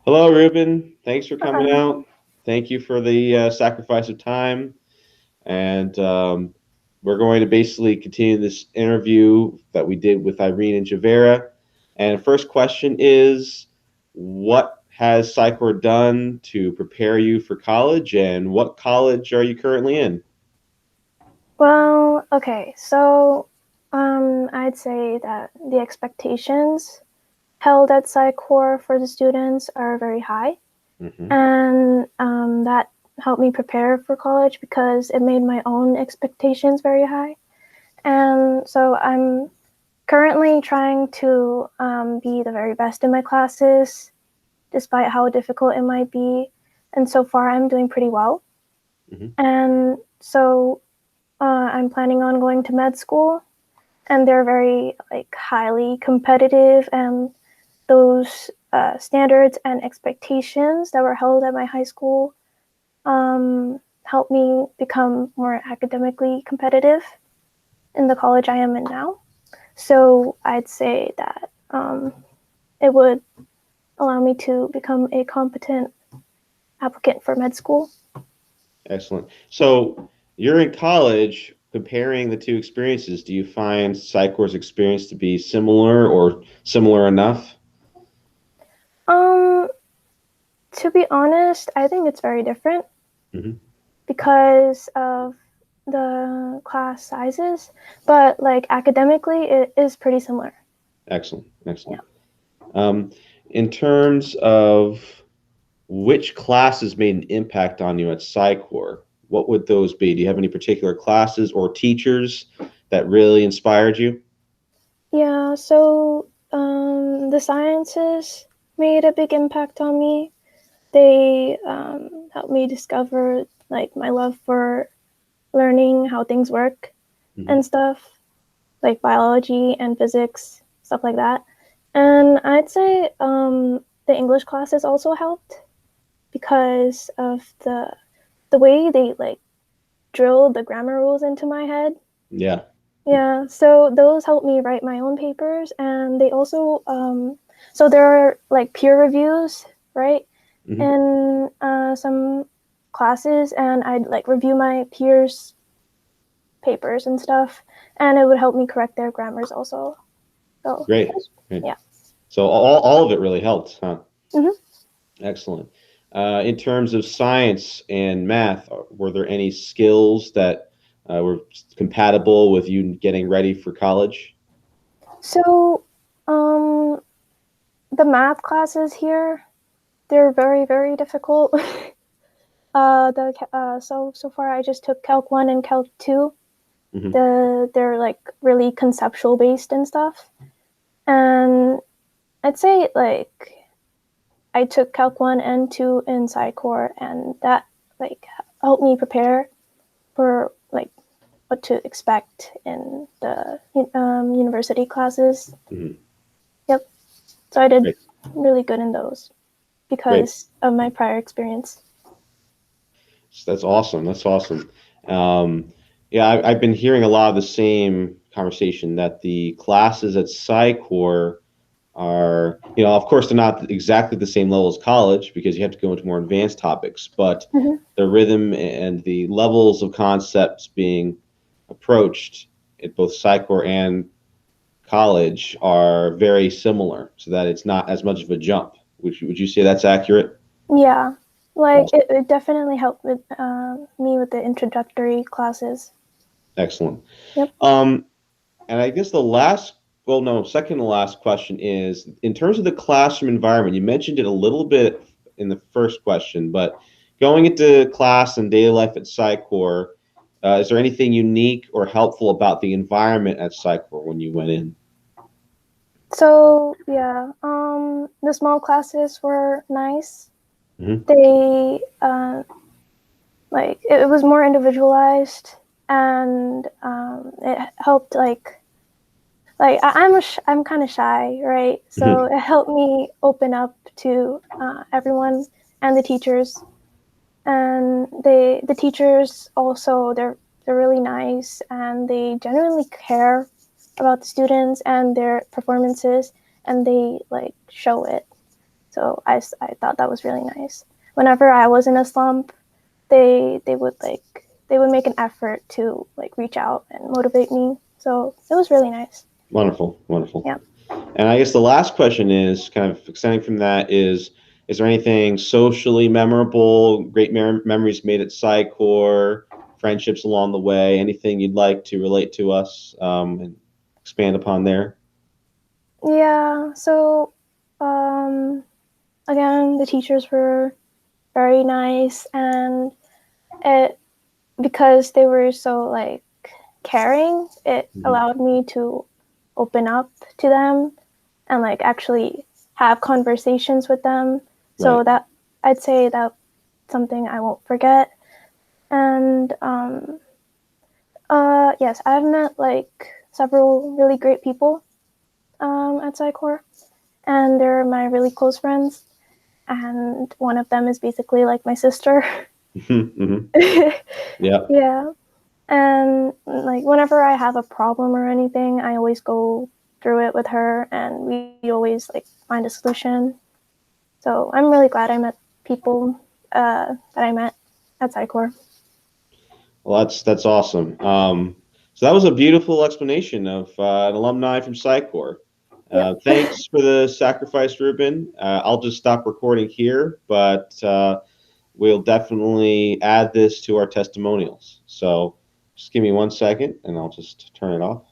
Hello, Rubin. Thanks for coming Hi. out. Thank you for the sacrifice of time. And we're going to basically continue this interview that we did with Irene and Javera. And first question is, what has SciCore done to prepare you for college, and what college are you currently in? Well, okay, so I'd say that the expectations held at SciCore for the students are very high, Hmm. and that helped me prepare for college because it made my own expectations very high. And so I'm currently trying to be the very best in my classes, despite how difficult it might be. And so far, I'm doing pretty well. Hmm. And so I'm planning on going to med school, and they're very like highly competitive, and those standards and expectations that were held at my high school helped me become more academically competitive in the college I am in now. So I'd say that it would allow me to become a competent applicant for med school. Excellent. So you're in college. Comparing the two experiences, do you find SciCore's experience to be similar or similar enough? um to be honest, I think it's very different Hmm. because of the class sizes, but like academically, it is pretty similar. Excellent. Excellent. Yeah. Um, in terms of which classes made an impact on you at SciCore, what would those be? Do you have any particular classes or teachers that really inspired you? Yeah. So the sciences made a big impact on me. They helped me discover like my love for learning how things work Hmm. and stuff, like biology and physics, stuff like that. And I'd say the English classes also helped because of the way they like drilled the grammar rules into my head. Yeah. Yeah, so those help me write my own papers, and they also so there are like peer reviews, right? Hmm. In some classes, and I'd like review my peers' papers and stuff, and it would help me correct their grammars also. So Great. Great. yeah. So all of it really helped, huh? Hmm. Excellent. In terms of science and math, were there any skills that were compatible with you getting ready for college? So um, the math classes here, they're very very difficult. So far I just took Calc 1 and Calc 2. Hmm. They're like really conceptual based and stuff. And I'd say like I took Calc 1 and 2 in SciCore, and that like helped me prepare for like what to expect in the university classes. Hmm. Yep. So I did Great. really good in those Great. because of my prior experience. That's awesome. That's awesome. Um, yeah, I've been hearing a lot of the same conversation that the classes at SciCore are, of course, they're not exactly the same level as college because you have to go into more advanced topics, but Hmm. the rhythm and the levels of concepts being approached at both SciCore and college are very similar, so that it's not as much of a jump. Would you say that's accurate? Yeah, like Awesome. it definitely helped with me with the introductory classes. Excellent. Yep. Um, And I guess the last, well, no, second to last question is in terms of the classroom environment, you mentioned it a little bit in the first question, but going into class and daily life at SciCore, is there anything unique or helpful about the environment at SciCore when you went in? So yeah, the small classes were nice. Hmm. They like it was more individualized, and it helped I'm kind of shy, right? So Hmm. it helped me open up to everyone and the teachers. And the teachers also they're really nice, and they genuinely care about the students and their performances, and they like show it. So I thought that was really nice. Whenever I was in a slump, they would make an effort to like reach out and motivate me. So it was really nice. Wonderful, wonderful. Yeah. And I guess the last question is kind of extending from that is there anything socially memorable, great memories made at SciCore, friendships along the way, anything you'd like to relate to us and expand upon there? Yeah. So again, the teachers were very nice, and it because they were so like caring, it allowed me to open up to them and like actually have conversations with them. So Right. that I'd say that something I won't forget. And yes, I've met like several really great people at SciCore, and they're my really close friends. And one of them is basically like my sister. Mm-hmm. Yeah. Yeah. And like whenever I have a problem or anything, I always go through it with her, and we always like find a solution. So I'm really glad I met people that I met at SciCore. Well, that's awesome. So that was a beautiful explanation of an alumni from SciCore. Yep. Thanks for the sacrifice, Rubin. I'll just stop recording here, but we'll definitely add this to our testimonials. So just give me 1 second and I'll just turn it off.